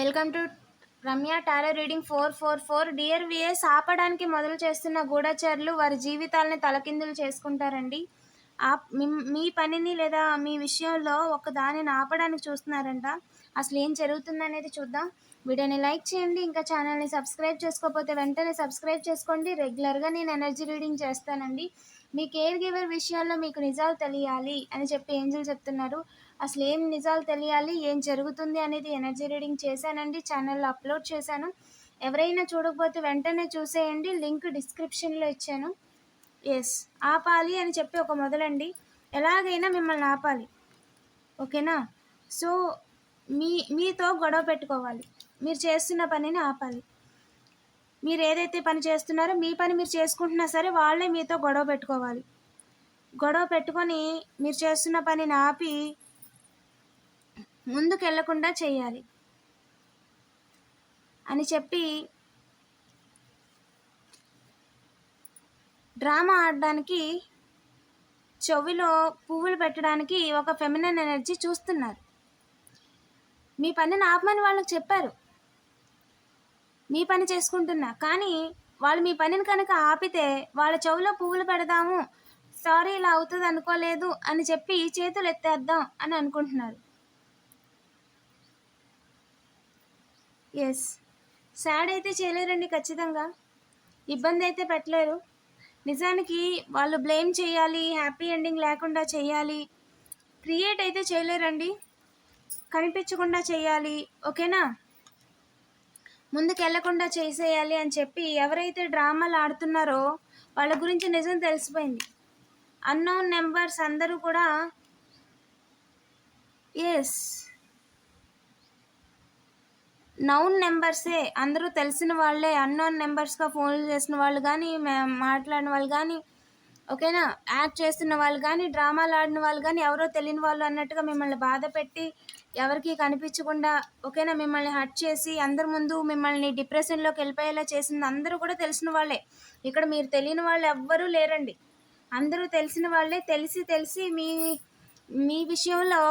Welcome to Ramya tarot reading 444. Dear విఎస్, ఆపడానికి మొదలు చేస్తున్న గూఢచారులు వారి జీవితాలని తలకిందులు చేసుకుంటారండి. మీ పనిని లేదా మీ విషయంలో ఒక దానిని ఆపడానికి చూస్తున్నారంట. అసలు ఏం జరుగుతుందనేది చూద్దాం. వీడియోని లైక్ చేయండి. ఇంకా ఛానల్ని సబ్స్క్రైబ్ చేసుకోకపోతే వెంటనే సబ్స్క్రైబ్ చేసుకోండి. రెగ్యులర్గా నేను ఎనర్జీ రీడింగ్ చేస్తానండి. మీ కేర్ గివర్ విషయాల్లో మీకు నిజాలు తెలియాలి అని చెప్పి ఏంజల్ చెప్తున్నారు. అసలు ఏం నిజాలు తెలియాలి, ఏం జరుగుతుంది అనేది ఎనర్జీ రీడింగ్ చేశానండి, ఛానల్లో అప్లోడ్ చేశాను. ఎవరైనా చూడకపోతే వెంటనే చూసేయండి, లింక్ డిస్క్రిప్షన్లో ఇచ్చాను. ఎస్, ఆపాలి అని చెప్పి ఒక మొదలండి. ఎలాగైనా మిమ్మల్ని ఆపాలి, ఓకేనా? సో మీతో గొడవ పెట్టుకోవాలి, మీరు చేస్తున్న పనిని ఆపాలి. మీరు ఏదైతే పని చేస్తున్నారో మీ పని మీరు చేసుకుంటున్నా సరే వాళ్ళే మీతో గొడవ పెట్టుకోవాలి. గొడవ పెట్టుకొని మీరు చేస్తున్న పనిని ఆపి ముందుకు వెళ్లకుండా చేయాలి అని చెప్పి డ్రామా ఆడడానికి చెవిలో పువ్వులు పెట్టడానికి ఒక ఫెమినైన్ ఎనర్జీ చూస్తున్నారు. మీ పనిని ఆపమని వాళ్ళకి చెప్పారు, మీ పని చేసుకుంటున్నా, కానీ వాళ్ళు మీ పనిని కనుక ఆపితే వాళ్ళ చెవిలో పువ్వులు పెడదాము, సారీ ఇలా అవుతుంది అనుకోలేదు అని చెప్పి చేతులు ఎత్తేద్దాం అని అనుకుంటున్నారు. ఎస్, సాడ్ అయితే చేయలేరండి, ఖచ్చితంగా ఇబ్బంది అయితే పెట్టలేరు. నిజానికి వాళ్ళు బ్లేమ్ చేయాలి, హ్యాపీ ఎండింగ్ లేకుండా చేయాలి, క్రియేట్ అయితే చేయలేరండి, కనిపించకుండా చేయాలి, ఓకేనా? ముందుకు వెళ్లకుండా చేసేయాలి అని చెప్పి ఎవరైతే డ్రామాలు ఆడుతున్నారో వాళ్ళ గురించి నిజం తెలిసిపోయింది. అన్నోన్ నెంబర్స్ అందరూ కూడా ఎస్ నౌన్ నెంబర్సే, అందరూ తెలిసిన వాళ్ళే. అన్నోన్ నెంబర్స్గా ఫోన్లు చేసిన వాళ్ళు కానీ, మాట్లాడిన వాళ్ళు కానీ, ఓకేనా, యాక్ట్ చేస్తున్న వాళ్ళు కానీ, డ్రామాలు ఆడిన వాళ్ళు కానీ, ఎవరో తెలియని వాళ్ళు అన్నట్టుగా మిమ్మల్ని బాధ పెట్టి ఎవరికి కనిపించకుండా, ఓకేనా, మిమ్మల్ని హర్ట్ చేసి అందరి ముందు మిమ్మల్ని డిప్రెషన్లోకి వెళ్ళిపోయేలా చేసింది అందరూ కూడా తెలిసిన వాళ్ళే. ఇక్కడ మీరు తెలియని వాళ్ళు ఎవ్వరూ లేరండి, అందరూ తెలిసిన వాళ్ళే. తెలిసి మీ విషయంలో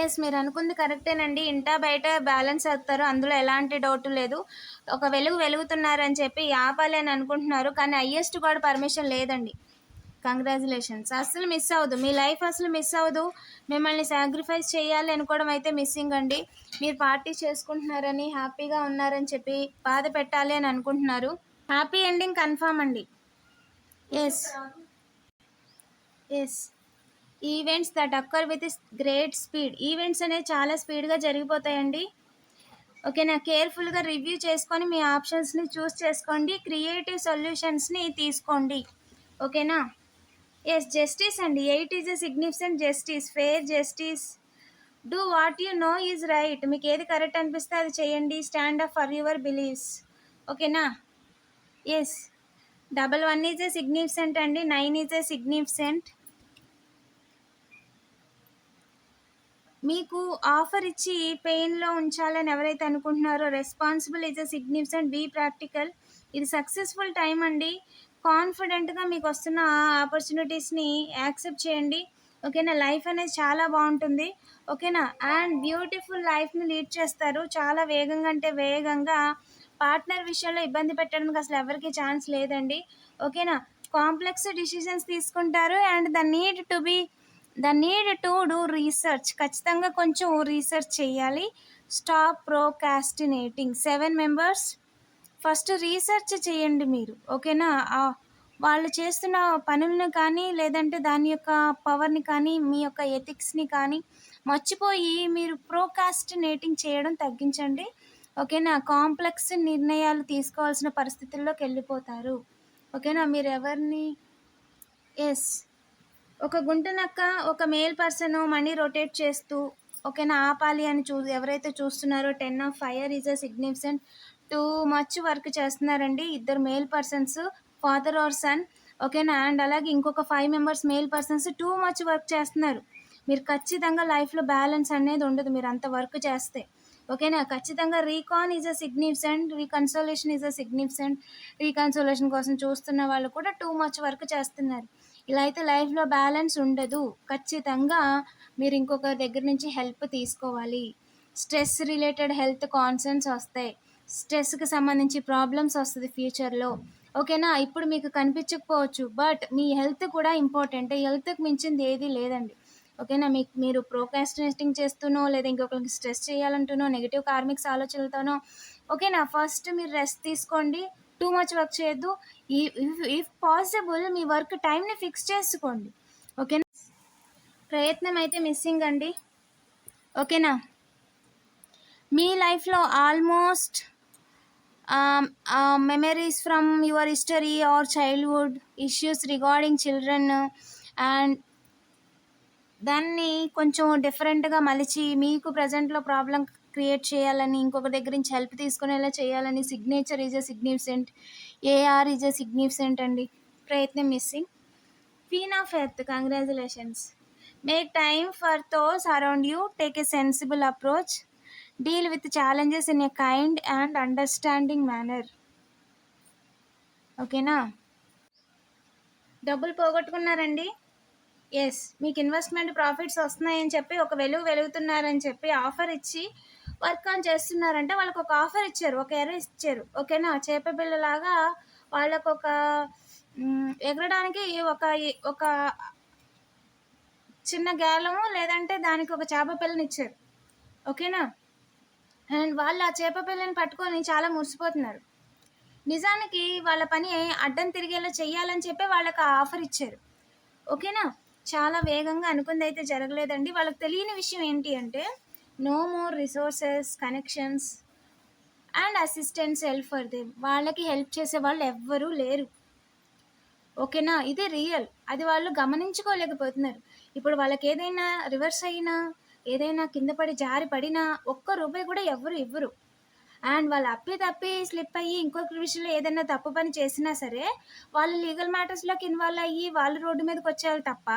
ఎస్, మీరు అనుకుంది కరెక్టేనండి. ఇంటా బయట బ్యాలెన్స్ అవుతారు, అందులో ఎలాంటి డౌట్ లేదు. ఒక వెలుగుతున్నారని చెప్పి ఆపాలి అని అనుకుంటున్నారు, కానీ హయ్యెస్ట్ కూడా పర్మిషన్ లేదండి. కంగ్రాచులేషన్స్. అసలు మిస్ అవ్వదు, మీ లైఫ్ అసలు మిస్ అవ్వదు. మిమ్మల్ని సాక్రిఫైస్ చేయాలి అనుకోవడం అయితే మిస్సింగ్ అండి. మీరు పార్టీ చేసుకుంటున్నారని, హ్యాపీగా ఉన్నారని చెప్పి బాధ పెట్టాలి అని అనుకుంటున్నారు. హ్యాపీ ఎండింగ్ కన్ఫామ్ అండి. As events that occur with great speed. Events అనేవి చాలా స్పీడ్గా జరిగిపోతాయండి, ఓకేనా? కేర్ఫుల్గా రివ్యూ చేసుకొని మీ ఆప్షన్స్ని చూస్ చేసుకోండి, క్రియేటివ్ సొల్యూషన్స్ని తీసుకోండి, ఓకేనా? ఎస్, జస్టిస్ అండి. 8 is a significant justice, fair justice. Do what you know is right. మీకు ఏది కరెక్ట్ అనిపిస్తే అది చేయండి. Stand up for your beliefs, ఓకేనా? ఎస్, 11 ఈజ్ ఎ సిగ్నిఫికెంట్ అండి, 9 ఈజ్ ఎ సిగ్నిఫికెంట్. మీకు ఆఫర్ ఇచ్చి పెయిన్లో ఉంచాలని ఎవరైతే అనుకుంటున్నారో responsible is a significant, be practical. ఇది సక్సెస్ఫుల్ టైం అండి. కాన్ఫిడెంట్గా మీకు వస్తున్న ఆపర్చునిటీస్ని యాక్సెప్ట్ చేయండి, ఓకేనా? లైఫ్ అనేది చాలా బాగుంటుంది, ఓకేనా? అండ్ బ్యూటిఫుల్ లైఫ్ని లీడ్ చేస్తారు. చాలా వేగంగా అంటే వేగంగా. పార్ట్నర్ విషయంలో ఇబ్బంది పెట్టడానికి అసలు ఎవరికి ఛాన్స్ లేదండి, ఓకేనా? కాంప్లెక్స్ డిసిషన్స్ తీసుకుంటారు. And the need to do research. ఖచ్చితంగా కొంచెం రీసెర్చ్ చేయాలి. Stop procrastinating. 7 members, first research చేయండి మీరు, ఓకేనా? వాళ్ళు చేస్తున్న పనులను కానీ, లేదంటే దాని యొక్క పవర్ని కానీ, మీ యొక్క ఎథిక్స్ని కానీ మర్చిపోయి మీరు ప్రోకాస్టినేటింగ్ చేయడం తగ్గించండి, ఓకేనా? కాంప్లెక్స్ నిర్ణయాలు తీసుకోవాల్సిన పరిస్థితుల్లోకి వెళ్ళిపోతారు, ఓకేనా? మీరు ఎవరిని ఎస్ ఒక గుంటనక్క, ఒక మేల్ పర్సన్ మనీ రొటేట్ చేస్తూ, ఓకేనా, ఆపాలి అని ఎవరైతే చూస్తున్నారో 10 of fire is a significant. Too much work చేస్తున్నారండి, ఇద్దరు male persons, father or son, ఓకేనా? అండ్ అలాగే ఇంకొక 5 members male persons too much work చేస్తున్నారు. మీరు ఖచ్చితంగా లైఫ్లో బ్యాలెన్స్ అనేది ఉండదు మీరు అంత వర్క్ చేస్తే, ఓకేనా? ఖచ్చితంగా recon is a significant, reconciliation is a significant. Reconciliation కోసం చూస్తున్న వాళ్ళు కూడా టూ మచ్ వర్క్ చేస్తున్నారు. ఇలా అయితే లైఫ్లో బ్యాలెన్స్ ఉండదు. ఖచ్చితంగా మీరు ఇంకొక దగ్గర నుంచి హెల్ప్ తీసుకోవాలి, స్ట్రెస్ రిలేటెడ్ హెల్త్ కాన్సర్న్స్ వస్తాయి, స్ట్రెస్కి సంబంధించి ప్రాబ్లమ్స్ వస్తుంది ఫ్యూచర్లో. ఓకేనా, ఇప్పుడు మీకు కనిపించకపోవచ్చు, బట్ మీ హెల్త్ కూడా ఇంపార్టెంట్. హెల్త్కి మించింది ఏది లేదండి. ఓకేనా, మీరు ప్రోకాస్టినేటింగ్ చేస్తూనో లేదా ఇంకొకరికి స్ట్రెస్ చేయాలంటూనో నెగిటివ్ కార్మిక్స్ ఆలోచనలతోనో, ఓకేనా, ఫస్ట్ మీరు రెస్ట్ తీసుకోండి. టూ మచ్ వర్క్ చేయొద్దు. ఇఫ్ పాసిబుల్ మీ వర్క్ టైంని ఫిక్స్ చేసుకోండి. ఓకేనా, ప్రయత్నం అయితే మిస్సింగ్ అండి. ఓకేనా, మీ లైఫ్లో almost memories from your history or childhood issues regarding children, and దాన్ని కొంచెం డిఫరెంట్గా మలిచి మీకు ప్రజెంట్లో ప్రాబ్లం క్రియేట్ చేయాలని, ఇంకొక దగ్గర నుంచి హెల్ప్ తీసుకునేలా చేయాలని signature is a significant, air is a significant అండి. ప్రయత్నం missing. Queen of earth, congratulations. Make time for those around you, take a sensible approach, deal with challenges in a kind and understanding manner. ఓకేనా, డబ్బులు పోగొట్టుకున్నారండి. Yes, మీకు investment profits వస్తున్నాయని చెప్పి ఒక వెలుగుతున్నారని చెప్పి offer ఇచ్చి వర్క్ ఆన్ చేస్తున్నారంటే వాళ్ళకు ఒక ఆఫర్ ఇచ్చారు, ఒక ఎర్ర ఇచ్చారు. ఓకేనా, చేపపిల్లలాగా వాళ్ళకు ఒక ఎగరడానికి ఒక చిన్న గేలము లేదంటే దానికి ఒక చేప పిల్లని ఇచ్చారు. ఓకేనా, అండ్ వాళ్ళు ఆ చేప పిల్లని పట్టుకొని చాలా మురిసిపోతున్నారు. నిజానికి వాళ్ళ పని అడ్డం తిరిగేలా చెయ్యాలని చెప్పి వాళ్ళకి ఆ ఆఫర్ ఇచ్చారు. ఓకేనా, చాలా వేగంగా అనుకుంది అయితే జరగలేదండి. వాళ్ళకి తెలియని విషయం ఏంటి అంటే no more resources, connections and assistants help for them. వాళ్ళకి హెల్ప్ చేసే వాళ్ళు ఎవ్వరూ లేరు. ఓకేనా, ఇది రియల్. అది వాళ్ళు గమనించుకోలేకపోతున్నారు. ఇప్పుడు వాళ్ళకి ఏదైనా రివర్స్ అయినా, ఏదైనా కింద పడి జారి పడినా ఒక్క రూపాయి కూడా ఎవ్వరు ఇవ్వరు. అండ్ వాళ్ళు తప్పి స్లిప్ అయ్యి ఇంకొక విషయంలో ఏదైనా తప్పు పని చేసినా సరే వాళ్ళు లీగల్ మ్యాటర్స్లోకి ఇన్వాల్వ్ అయ్యి వాళ్ళు రోడ్డు మీదకి వచ్చేవాళ్ళు తప్ప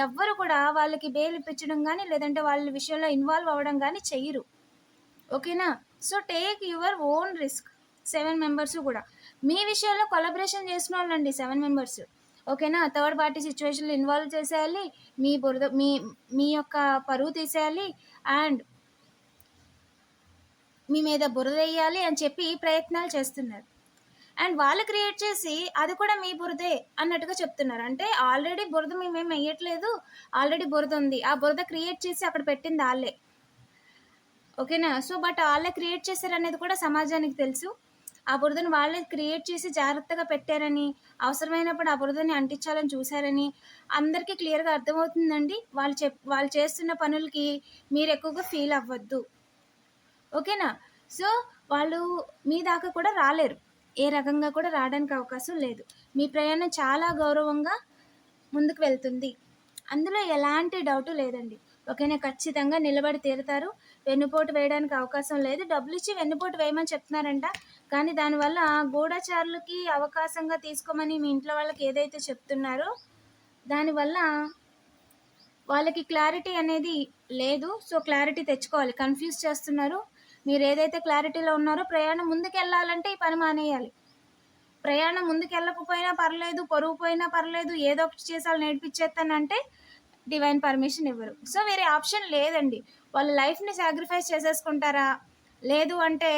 ఎవ్వరు కూడా వాళ్ళకి బెయిల్ ఇప్పించడం కానీ లేదంటే వాళ్ళ విషయంలో ఇన్వాల్వ్ అవ్వడం కానీ చెయ్యరు. ఓకేనా, so take your own risk. 7 members కూడా మీ విషయంలో కొలాబరేషన్ చేసిన వాళ్ళండి 7 మెంబర్స్. ఓకేనా, థర్డ్ పార్టీ సిచ్యువేషన్లో ఇన్వాల్వ్ చేసేయాలి, మీ బురద మీ యొక్క పరువు తీసేయాలి అండ్ మీ మీద బురద వేయాలి అని చెప్పి ప్రయత్నాలు చేస్తున్నారు. అండ్ వాళ్ళు క్రియేట్ చేసి అది కూడా మీ బురదే అన్నట్టుగా చెప్తున్నారు. అంటే ఆల్రెడీ బురద మేమేం వేయట్లేదు, ఆల్రెడీ బురద ఉంది, ఆ బురద క్రియేట్ చేసి అక్కడ పెట్టింది వాళ్ళే. ఓకేనా, సో బట్ వాళ్ళే క్రియేట్ చేశారనేది కూడా సమాజానికి తెలుసు. ఆ బురదను వాళ్ళే క్రియేట్ చేసి జాగ్రత్తగా పెట్టారని, అవసరమైనప్పుడు ఆ బురదని అంటించాలని చూశారని అందరికీ క్లియర్గా అర్థమవుతుందండి. వాళ్ళు చేస్తున్న పనులకి మీరు ఎక్కువగా ఫీల్ అవ్వద్దు. ఓకేనా, సో వాళ్ళు మీ దాకా కూడా రాలేరు, ఏ రకంగా కూడా రావడానికి అవకాశం లేదు. మీ ప్రయాణం చాలా గౌరవంగా ముందుకు వెళ్తుంది, అందులో ఎలాంటి డౌటు లేదండి. ఓకేనా, ఖచ్చితంగా నిలబడి తీరుతారు. వెన్నుపోటు వేయడానికి అవకాశం లేదు. డబ్బులు ఇచ్చి వెన్నుపోటు వేయమని చెప్తున్నారంట, కానీ దానివల్ల గూఢచారులకి అవకాశంగా తీసుకోమని మీ ఇంట్లో వాళ్ళకి ఏదైతే చెప్తున్నారో దానివల్ల వాళ్ళకి క్లారిటీ అనేది లేదు. సో క్లారిటీ తెచ్చుకోవాలి. కన్ఫ్యూజ్ చేస్తున్నారు. మీరు ఏదైతే క్లారిటీలో ఉన్నారో ప్రయాణం ముందుకెళ్ళాలంటే ఈ పని మానేయాలి. ప్రయాణం ముందుకెళ్ళకపోయినా పర్లేదు, పరువు పోయినా పర్లేదు, ఏదో ఒకటి చేసి వాళ్ళు నేర్పించేస్తానంటే డివైన్ పర్మిషన్ ఇవ్వరు. సో వేరే ఆప్షన్ లేదండి. వాళ్ళ లైఫ్ని సాక్రిఫైస్ చేసేసుకుంటారా లేదు అంటే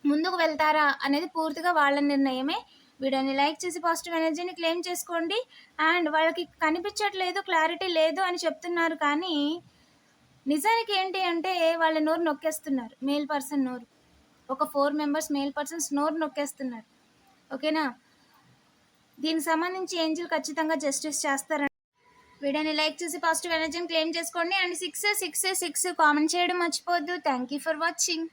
ముందుకు వెళ్తారా అనేది పూర్తిగా వాళ్ళ నిర్ణయమే. వీడియోని లైక్ చేసి పాజిటివ్ ఎనర్జీని క్లెయిమ్ చేసుకోండి. అండ్ వాళ్ళకి కనిపించట్లేదు, క్లారిటీ లేదు అని చెప్తున్నారు, కానీ నిజానికి ఏంటి అంటే వాళ్ళ నోరు నొక్కేస్తున్నారు. మేల్ పర్సన్ నోరు, ఒక 4 మెంబర్స్ మేల్ పర్సన్స్ నోరు నొక్కేస్తున్నారు. ఓకేనా, దీనికి సంబంధించి ఏంజిల్ ఖచ్చితంగా జస్టిస్ చేస్తారండి. వీడియోని లైక్ చేసి పాజిటివ్ ఎనర్జీని క్లెయిమ్ చేసుకోండి. అండ్ 666 కామెంట్ చేయడం మర్చిపోవద్దు. Thank you for watching.